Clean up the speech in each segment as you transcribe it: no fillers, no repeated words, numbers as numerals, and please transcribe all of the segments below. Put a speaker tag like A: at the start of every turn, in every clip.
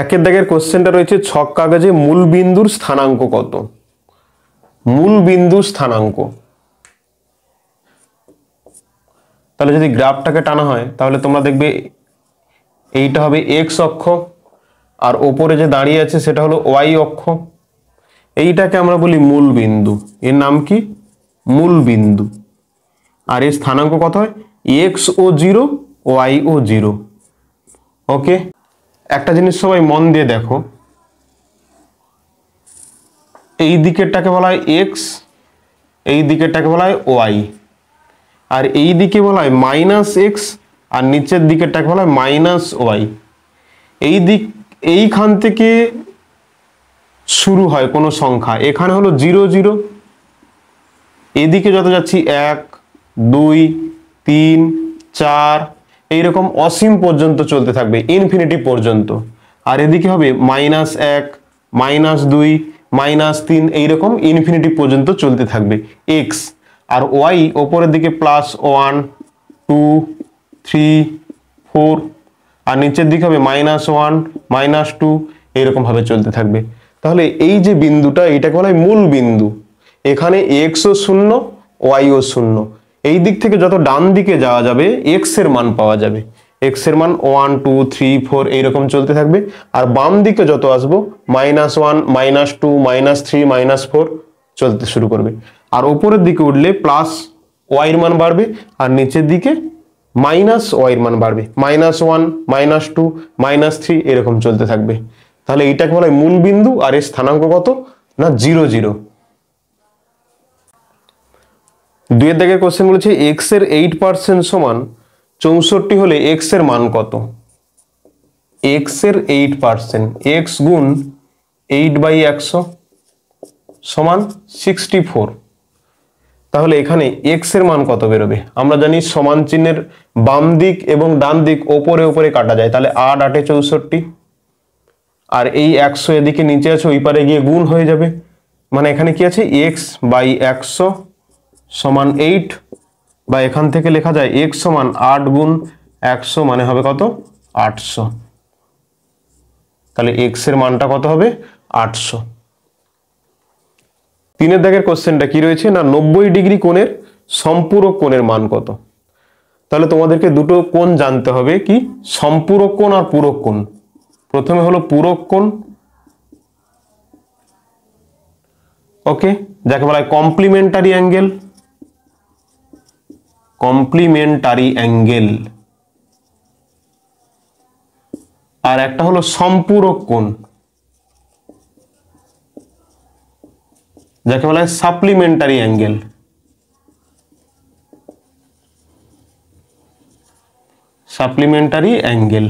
A: একের দাগের কোশ্চেনটা রয়েছে ছক কাগজে মূল বিন্দুর স্থানাঙ্ক কত? মূল বিন্দু স্থানাঙ্ক। তাহলে যদি গ্রাফটাকে টানা হয় তাহলে তোমরা দেখবে এইটা হবে এক্স অক্ষ, আর ওপরে যে দাঁড়িয়ে আছে সেটা হলো ওয়াই অক্ষ। এইটাকে আমরা বলি মূল বিন্দু। এর নাম কি? মূল বিন্দু। আর এর স্থানাঙ্ক কত হয়? এক্স ও 0, ওয়াই ও 0। ওকে, একটা জিনিস সবাই মন দিয়ে দেখো, এই দিকেরটাকে বলা হয় এক্স, এই দিকেরটাকে বলা হয় ওয়াই, আর এই দিকে বলা হয় মাইনাস এক্স, আর নিচের দিকেরটাকে বলা হয় মাইনাস ওয়াই। এই দিক, এইখান থেকে শুরু হয় কোনো সংখ্যা, এখানে হলো 0 0, এদিকে যত যাচ্ছি 1 2 3 4 এইরকম অসীম পর্যন্ত চলতে থাকবে, ইনফিনিটি পর্যন্ত। আর এদিকে হবে -1 -2 -3 এইরকম ইনফিনিটি পর্যন্ত চলতে থাকবে এক্স। আর ওয়াই ওপরের দিকে +1 2 3 4, আর নিচের দিকে হবে -1 -2 এইরকম ভাবে চলতে থাকবে। তাহলে এই যে বিন্দুটা, এইটাকে বলা হয় মূল বিন্দু। এখানে এক্স ও 0, ওয়াই ও 0। এই দিক থেকে যত ডান দিকে যাওয়া যাবে এক্স এর মান পাওয়া যাবে, এক্স এর মান 1 2 3 4 এইরকম চলতে থাকবে। আর বাম দিকে যত আসবো -1 -2 -3 -4 চলতে শুরু করবে। আর উপরের দিকে উঠলে প্লাস ওয়াই এর মান বাড়বে, আর নিচের দিকে মাইনাস ওয়াই এর মান বাড়বে, -1 -2 -3 এরকম চলতে থাকবে। তাহলে এইটাকে বলা হয় মূল বিন্দু। আর এর স্থানাঙ্ক কত? না 0 0। দুইয়ের দাগের কোশ্চেন বলেছে এক্স এর 8% সমান 64 হলে এক্স এর মান কত? এক্স এর 8%, এক্স গুণ 8/100 সমান 64। তাহলে এখানে এক্স এর মান কত বেরোবে? আমরা জানি সমান চিহ্নের বাম দিক এবং ডান দিক ওপরে ওপরে কাটা যায়, তাহলে 8 8 64, আর এই 100 এদিকে নিচে আছে, ওই পারে গিয়ে গুণ হয়ে যাবে। মানে এখানে কি আছে? x/100 সমান 8, বা এখান থেকে লেখা যায় x সমান 8 গুণ 100, মানে হবে কত? 800। তাহলে x এর মানটা কত হবে? 800। তিনের দাগের কোশ্চেনটা কি রয়েছে? না 90 ডিগ্রি কোণের সম্পূরক কোণের মান কত? তাহলে তোমাদেরকে দুটো কোণ জানতে হবে, কি? সম্পূরক কোণ আর পূরক কোণ। প্রথমে হলো পূরক কোণ, ওকে, যাকে বলা হয় কমপ্লিমেন্টারি অ্যাঙ্গেল। Complementary angle. আর একটা হলো সম্পূরক কোণ, যাকে বলা হয় supplementary angle. Supplementary angle.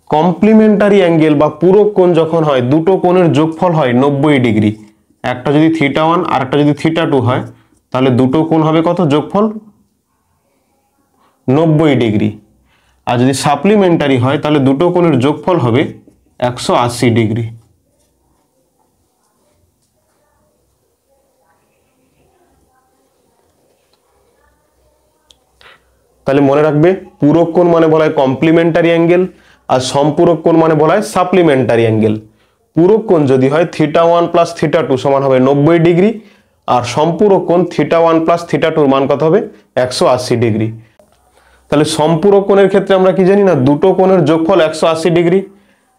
A: Complementary angle বা পূরক কোণ যখন হয়, দুটো কোণের যোগফল হয় 90 ডিগ্রি। একটা যদি θ1 আর একটা যদি θ2 হয়, তাহলে দুটো কোণ হবে কত যোগফল? 90 ডিগ্রি। আর যদি সাপ্লিমেন্টারি হয় তাহলে দুটো কোণের যোগফল হবে 180 ডিগ্রি। তাহলে মনে রাখবে, পূরক কোণ মানে বলা হয় কমপ্লিমেন্টারি অ্যাঙ্গেল, আর সম্পূরক কোণ মানে বলা হয় সাপ্লিমেন্টারি অ্যাঙ্গেল। পূরক কোণ যদি হয় θ1 + θ2 সমান হবে 90 ডিগ্রি, আর সম্পূরক কোণ θ1 + θ2 মান কত হবে? 180 ডিগ্রি। তাহলে সম্পূরক কোণের ক্ষেত্রে আমরা কি জানি? না দুটো কোণের যোগফল 180 ডিগ্রি।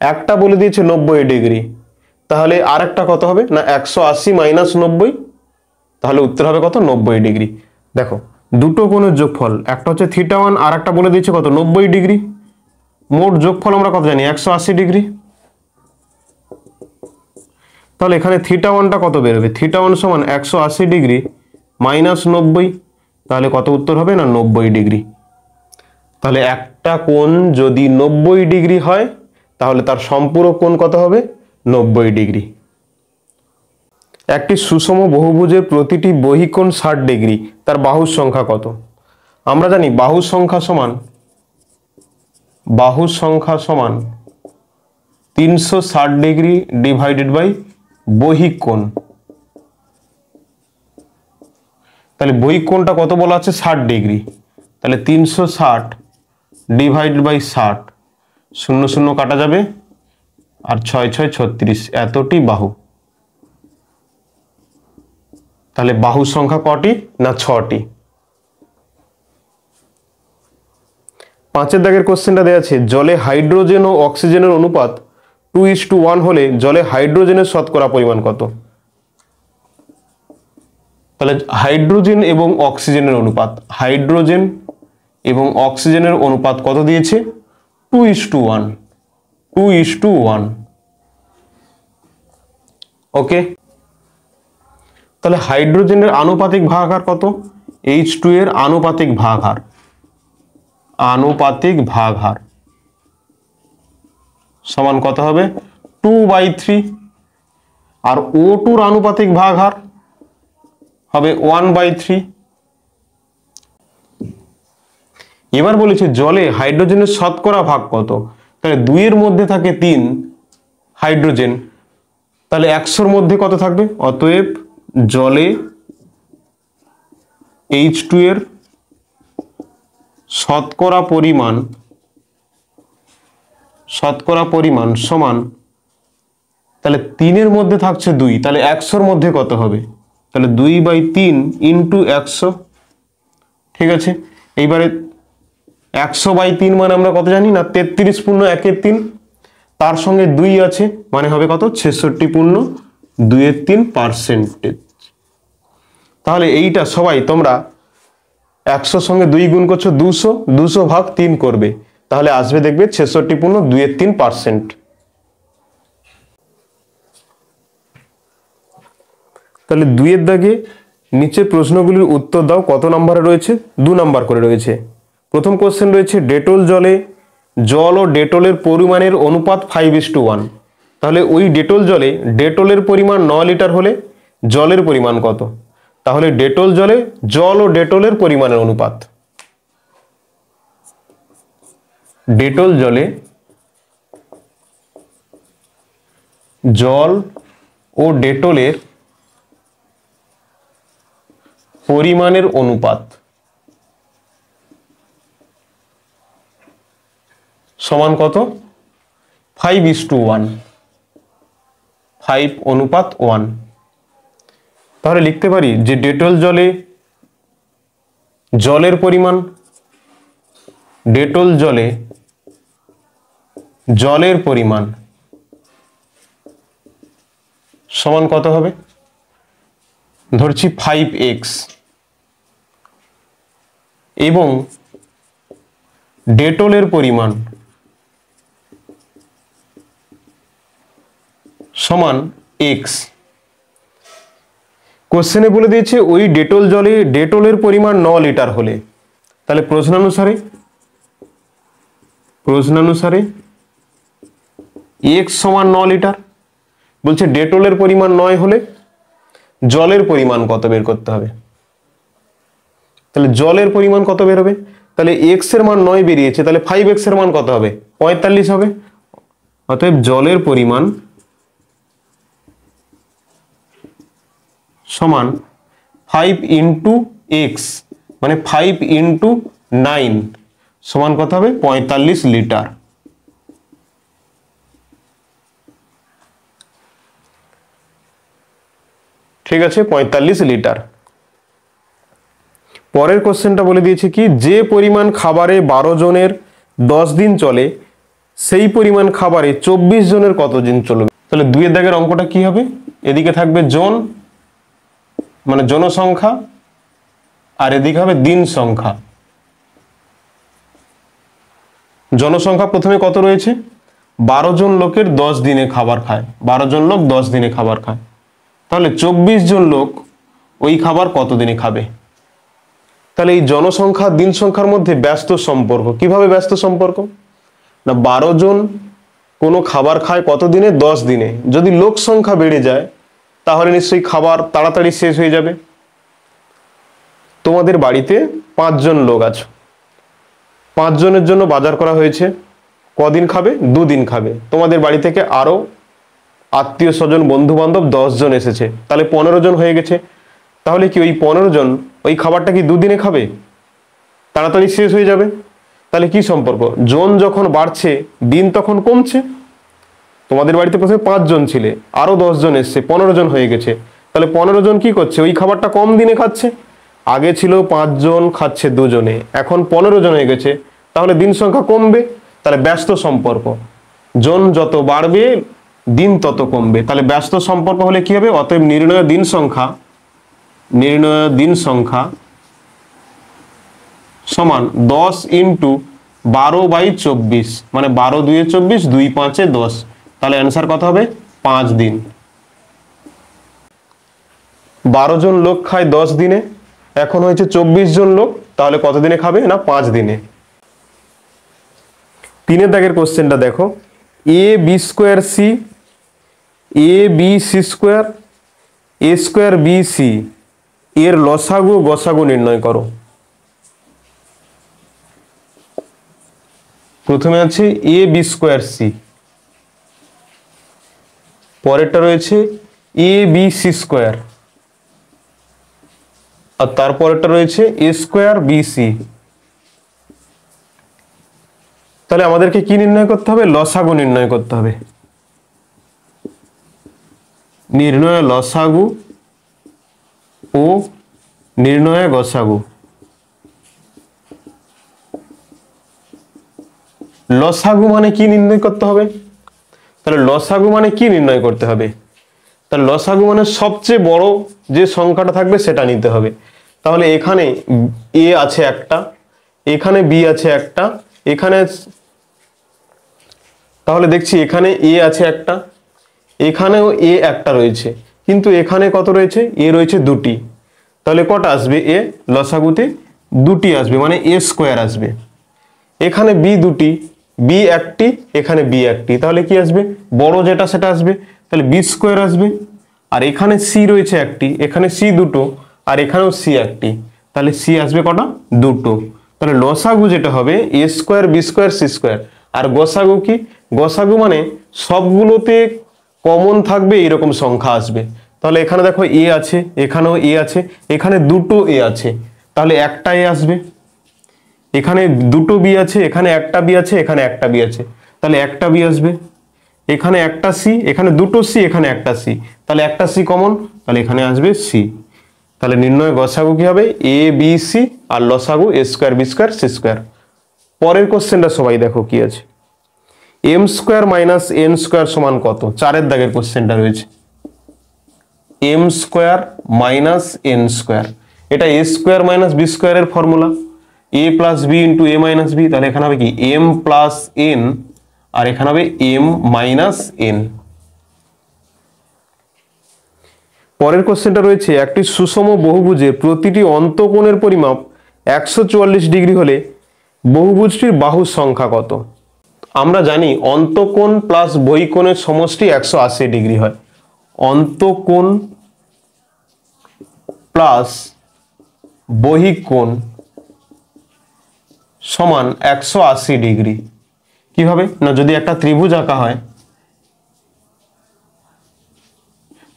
A: একটা বলে দিয়েছে 90 ডিগ্রি, তাহলে আরেকটা কত হবে? না 180 - 90, তাহলে উত্তর হবে কত? 90 ডিগ্রি। দেখো দুটো কোণের যোগফল, একটা হচ্ছে θ1 আর একটা বলে দিয়েছে কত? 90 ডিগ্রি। মোট যোগফল আমরা কত জানি? 180 ডিগ্রি। তাহলে এখানে θ1টা কত বেরোবে? θ1 সমান 180 ডিগ্রি -90, তাহলে কত উত্তর হবে? না 90 ডিগ্রি। তাহলে একটা কোণ যদি 90 ডিগ্রি হয় তাহলে তার সম্পূরক কোণ কত হবে? 90 ডিগ্রি। একটি সুষম বহুভুজের প্রতিটি বহিকোণ 60 ডিগ্রি, তার বাহুর সংখ্যা কত? আমরা জানি বাহুর সংখ্যা সমান 360 ডিগ্রি ডিভাইডেড বাই বহিক কোণ। তাহলে বহিক কোণটা কত বলা আছে? 60 ডিগ্রি। তাহলে 360 ডিভাইডেড বাই 60 শূন্য শূন্য কাটা যাবে, আর 6 6 36, এতটি বাহু। তাহলে বাহু সংখ্যা কটি? না 6টি। 5 দাগের কোশ্চেনটা দেওয়া আছে, জলে হাইড্রোজেন ও অক্সিজেনের অনুপাত 2:1 হলে জলে হাইড্রোজেনের শতকরা পরিমাণ কত? তাহলে হাইড্রোজেন এবং অক্সিজেনের অনুপাত, হাইড্রোজেন এবং অক্সিজেনের অনুপাত কত দিয়েছে? 2:1, 2:1। ওকে, তাহলে হাইড্রোজেনের আনুপাতিক ভাগহার কত? H2 এর আনুপাতিক ভাগহার, আনুপাতিক ভাগহার সমান কত হবে? 2/3। আর O2 এর আনুপাতিক ভাগহার হবে 1/3। এবার বলেছে জলে হাইড্রোজেনের শতকরা ভাগ কত? তাহলে 2 এর মধ্যে থাকে 3 হাইড্রোজেন, তাহলে 100-র মধ্যে কত থাকবে? অতএব জলে H2 এর শতকরা পরিমাণ সমান, তাহলে 3 এর মধ্যে থাকছে 2, তাহলে 100-র মধ্যে কত হবে? তাহলে 2/3 ইন্টু 100। ঠিক আছে, এইবারে 100/3 মানে আমরা কত জানি? না 33 পূর্ণ 1/3, তার সঙ্গে 2 আছে মানে হবে কত? 66 পূর্ণ 2/3%। তাহলে এইটা সবাই তোমরা 100 সঙ্গে 2 গুণ করছো 200, 200/3 করবে, তাহলে আসবে দেখবে 66 পূর্ণ 2/3%। তাহলে 2 এর দাগে নিচের প্রশ্নগুলির উত্তর দাও। কত নম্বরে রয়েছে? 2 নম্বর করে রয়েছে। প্রথম কোশ্চেন রয়েছে ডেটল জলে জল ও ডেটলের পরিমাণের অনুপাত 5:1। তাহলে ওই ডেটল জলে ডেটলের পরিমাণ 9 লিটার হলে জলের পরিমাণ কত? তাহলে ডেটল জলে জল ও ডেটলের পরিমাণের অনুপাত, ডেটল জলে জল ও ডেটলের পরিমাণের অনুপাত সমান কত? 5:1, 5:1। তাহলে লিখতে পারি যে ডেটল জলে জলের পরিমাণ, ডেটল জলে জলের পরিমাণ সমান কত হবে? ধরছি 5x, এবং ডেটলের পরিমাণ সমান x। কোশ্চেনে বলে দিয়েছে ওই ডেটল জলে ডেটলের পরিমাণ 9 লিটার হলে, তাহলে প্রশ্নানুসারে x সমান 9 লিটার। বলছে ডেটলের পরিমাণ 9 হলে জলের পরিমাণ কত বের করতে হবে? তাহলে জলের পরিমাণ কত বের হবে? তাহলে x এর মান 9 বেরিয়েছে, তাহলে 5x এর মান কত হবে? 45 হবে। অতএব জলের পরিমাণ সমান 5 ইন্টু x, মানে 5 ইন্টু 9 সমান কত হবে? 45 লিটার। ঠিক আছে, 45 লিটার। পরের কোশ্চেনটা বলে দিয়েছে কি, যে পরিমাণ খাবারে 12 জনের 10 দিন চলে সেই পরিমাণ খাবারে 24 জনের কত দিন চলবে? তাহলে 2 এর দাগের অঙ্কটা কি হবে? এদিকে থাকবে জন মানে জনসংখ্যা, আর এদিকে হবে দিন সংখ্যা। জনসংখ্যা প্রথমে কত রয়েছে? 12 জন লোকের 10 দিনে খাবার খায়, 12 জন লোক 10 দিনে খাবার খায়, তাহলে 24 জন লোক ওই খাবার কত দিনে খাবে? তাহলে এই জনসংখ্যা দিন সংখ্যার মধ্যে ব্যস্ত সম্পর্ক। কিভাবে ব্যস্ত সম্পর্ক? না 12 জন কোনো খাবার খায় কত দিনে? 10 দিনে। যদি লোক সংখ্যা বেড়ে যায় তাহলে নিশ্চয়ই খাবার তাড়াতাড়ি শেষ হয়ে যাবে। তোমাদের বাড়িতে 5 জন লোক আছে, 5 জনের জন্য বাজার করা হয়েছে, কদিন খাবে? 2 দিন খাবে। তোমাদের বাড়ি থেকে আরো আত্মীয় স্বজন বন্ধু বান্ধব 10 জন এসেছে, তাহলে 15 জন হয়ে গেছে। তাহলে কি ওই 15 জন ওই খাবারটা কি 2 দিনে খাবে? তাড়াতাড়ি শেষ হয়ে যাবে। তাহলে কি সম্পর্ক, জন যখন বাড়ছে দিন তখন কমছে। তোমাদের বাড়িতে প্রথমে 5 জন ছিলে, আরো 10 জন এসছে, 15 জন হয়ে গেছে। তাহলে 15 জন কি করছে, ওই খাবারটা কম দিনে খাচ্ছে। আগে ছিল 5 জন খাচ্ছে 2 জনে, এখন 15 জন হয়ে গেছে, তাহলে দিন সংখ্যা কমবে। তাহলে ব্যস্ত সম্পর্ক, জন যত বাড়বে দিন তত কমবে। তাহলে ব্যস্ত সম্পর্ক হলে কি হবে, অতএব নির্ণয় দিন সংখ্যা সমান 10 ইন্টু 12/24, মানে 12 2 24, 2 5 10। তাহলে অ্যান্সার কত হবে, 5 দিন। 12 জন লোক খায় 10 দিনে, এখন হয়েছে 24 জন লোক, তাহলে কত দিনে খাবে না 5 দিনে। 3 দাগের কোশ্চেনটা দেখো, A B square C, A B C square, A square B C এর লসাগু গসাগু নির্ণয় করো। প্রথমে আছে এ বি স্কোয়ার সি, পরেরটা রয়েছে এ বি সি স্কোয়ার, আর তারপরেরটা রয়েছে এ স্কোয়ার বি সি। তাহলে আমাদেরকে কি নির্ণয় করতে হবে, লসাগু নির্ণয় করতে হবে। নির্ণয় লসাগু ও নির্ণয় গসাগু। লসাগু মানে কি নির্ণয় করতে হবে, তাহলে লসাগু মানে কি নির্ণয় করতে হবে, তাহলে লসাগু মানে সবচেয়ে বড় যে সংখ্যাটা থাকবে সেটা নিতে হবে। তাহলে এখানে এ আছে একটা, এখানে বি আছে একটা, এখানে তাহলে দেখছি এখানে এ আছে একটা, এখানেও এ একটা রয়েছে, কিন্তু এখানে কত রয়েছে, এ রয়েছে 2টি। তাহলে কটা আসবে, এ লসাগুতে 2টি আসবে, মানে এ স্কোয়ার আসবে। এখানে বি 2টি, বি 1টি, এখানে বি 1টি, তাহলে কি আসবে, বড় যেটা সেটা আসবে, তাহলে বি স্কোয়ার আসবে। আর এখানে সি রয়েছে 1টি, এখানে সি 2টো, আর এখানেও সি 1টি, তাহলে সি আসবে কটা, 2টো। তাহলে লসাগু যেটা হবে A square B square C square. আর গসাগু কি, গসাগু মানে সবগুলোতে কমন থাকবে এরকম সংখ্যা আসবে। তাহলে এখানে দেখো এ আছে, এখানেও এ আছে, এখানে 2টো এ আছে, তাহলে একটা এ আসবে। এখানে 2টো বি আছে, এখানে একটা বি আছে, এখানে একটা বি আছে, তাহলে একটা বি আসবে। এখানে একটা সি, এখানে 2টো সি, এখানে একটা সি, তাহলে একটা সি কমন, তাহলে এখানে আসবে সি। তাহলে নির্ণয় গসাগু কি হবে, এ বি সি, আর লসাগু A square B square C square. পরের কোশ্চেনটা সবাই দেখো কি আছে, M square minus N square সমান কত। 4 দাগের কোশ্চেনটা রয়েছে, M square minus N square, এটা এ স্কোয়ার মাইনাস বি স্কোয়ারের formula, A plus B into A minus B. তাহলে এখানে হবে কি এম প্লাস এন, আর এখানে হবে এম মাইনাস এন। পরের কোশ্চেনটা রয়েছে, একটি সুষম বহুভুজের প্রতিটি অন্তঃকোণের পরিমাপ 144 ডিগ্রি হলে বহুভুজটির বাহুর সংখ্যা কত। আমরা জানি অন্তঃকোণ প্লাস বহিঃকোণের সমষ্টি 180 ডিগ্রি হয়। অন্তঃকোণ প্লাস বহিঃকোণ সমান 180 ডিগ্রি। কিভাবে না, যদি একটা ত্রিভুজ আঁকা হয়,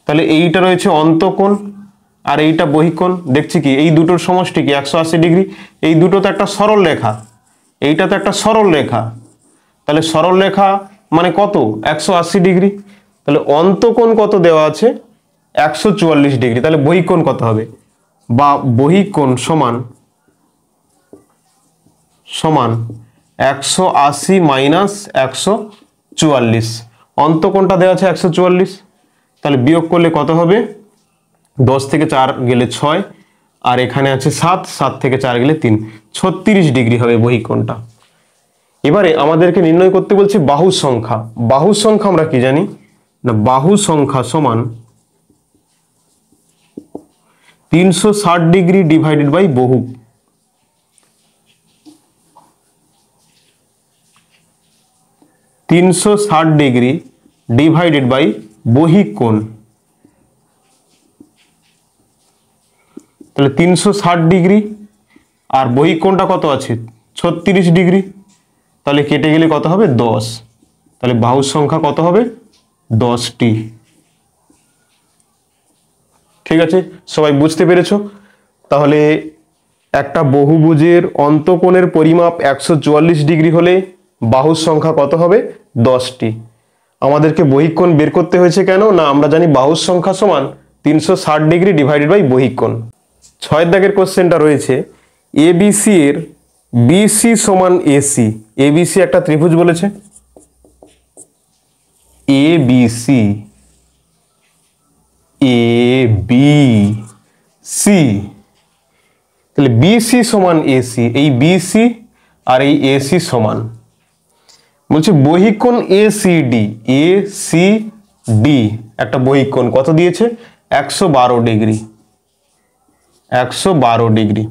A: তাহলে এইটা রয়েছে অন্তঃকোণ আর এইটা বহিঃকোণ, দেখছি কি এই দুটোর সমষ্টি কি 180 ডিগ্রি। এই দুটো তো একটা সরল রেখা, এইটা তো একটা সরল রেখা, তাহলে সরল রেখা মানে কত, 180 ডিগ্রি। তাহলে অন্তঃকোণ কত দেওয়া আছে, 144 ডিগ্রি, তাহলে বহিঃকোণ কত হবে, বা বহিঃকোণ সমান 180 মাইনাস 144। অন্তঃকোণটা দেওয়া আছে 144, তাহলে বিয়োগ করলে কত হবে, 10 থেকে 4 গেলে 6, আর এখানে আছে 7, 7 থেকে 4 গেলে 3, 36 ডিগ্রি হবে বহিঃকোণটা। এবারে আমাদেরকে নির্ণয় করতে বলছে বাহু সংখ্যা। বাহু সংখ্যা আমরা কি জানি না, বাহু সংখ্যা সমান 360 ডিগ্রি ডিভাইডেড বাই বহু। 360 ডিগ্রি ডিভাইডেড বাই বহিঃকোণ, তাহলে 360 ডিগ্রি আর বহিঃকোণটা কত আছে 36 ডিগ্রি, তাহলে কেটে গেলে কত হবে 10। তাহলে বাহুর সংখ্যা কত হবে 10টি। ঠিক আছে, সবাই বুঝতে পেরেছো? তাহলে একটা বহুভুজের অন্তঃকোণের পরিমাপ 144 ডিগ্রি হলে বাহুর সংখ্যা কত হবে? 10টি। আমাদেরকে বহিঃকোণ বের করতে হয়েছে কেন? না আমরা জানি বাহুর সংখ্যা সমান 360 ডিগ্রি ডিভাইডেড বাই বহিঃকোণ। 6 দাগের কোশ্চেনটা রয়েছে এবিসি এর বিসি সমান এসি। এবিসি একটা ত্রিভুজ বলেছে, এবিসি এবিসি, তাহলে বিসি সমান এসি, এই বিসি আর এই এসি সমান, বলছে বহিঃকোণ এসিডি, এসিডি একটা বহিঃকোণ কত দিয়েছে? 112 ডিগ্রি, 112 ডিগ্রি।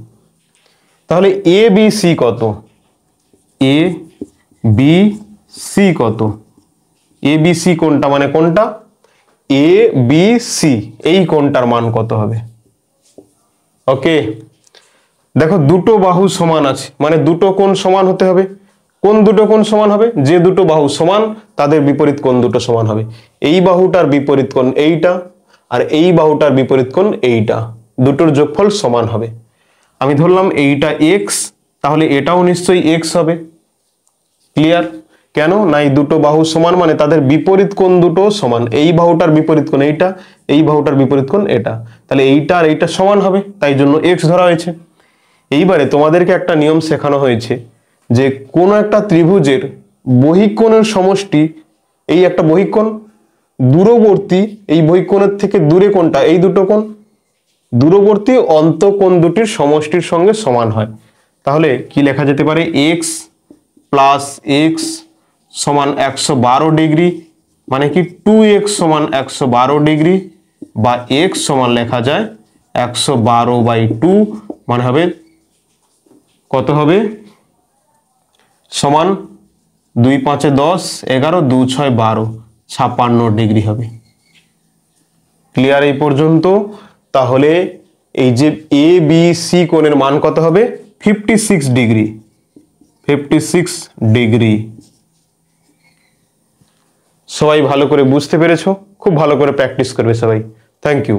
A: তাহলে এ বি সি কত? এ বি সি কত? এ বি সি কোনটা, মানে কোনটা? এ বি সি, এই কোণটার মান কত হবে? ওকে, দেখো দুটো বাহু সমান আছে, মানে দুটো কোণ সমান হতে হবে। কোন দুটো কোণ সমান হবে? যে দুটো বাহু সমান তাদের বিপরীত কোণ দুটো সমান হবে। এই বাহুটার বিপরীত কোণ এইটা, আর এই বাহুটার বিপরীত কোণ এইটা, দুটোর যোগফল সমান হবে। আমি ধরলাম এইটা এক্স, তাহলে এটাও নিশ্চয়ই এক্স হবে। ক্লিয়ার? কেন না, এই দুটো বাহু সমান মানে তাদের বিপরীত কোণ দুটো সমান। এই বাহুটার বিপরীত কোণ এইটা, এই বাহুটার বিপরীত কোণ এটা, তাহলে এইটা আর এইটা সমান হবে, তাই জন্য এক্স ধরা হয়েছে। এইবারে তোমাদেরকে একটা নিয়ম শেখানো হয়েছে যে কোনো একটা ত্রিভুজের বহিঃকোণের সমষ্টি, এই একটা বহিঃকোণ, দূরবর্তী এই বহিঃকোণের থেকে দূরে কোণটা, এই দুটো কোণ, দূরবর্তী অন্তঃকোণ দুটির সমষ্টির সঙ্গে সমান হয়। তাহলে কি লেখা যেতে পারে? এক্স প্লাস এক্স সমান 112 ডিগ্রি, মানে কি 2x সমান 112 ডিগ্রি, বা x সমান লেখা যায় 112/2, মানে হবে কত হবে? সমান 2 5 10 11 2 6 12, 56 ডিগ্রি হবে। ক্লিয়ার এই পর্যন্ত? তাহলে এই যে এ বি সি কোণের মান কত হবে? 56 ডিগ্রি, 56 ডিগ্রি। সবাই ভালো করে বুঝতে পেরেছো? খুব ভালো করে প্র্যাকটিস করবে সবাই। থ্যাংক ইউ।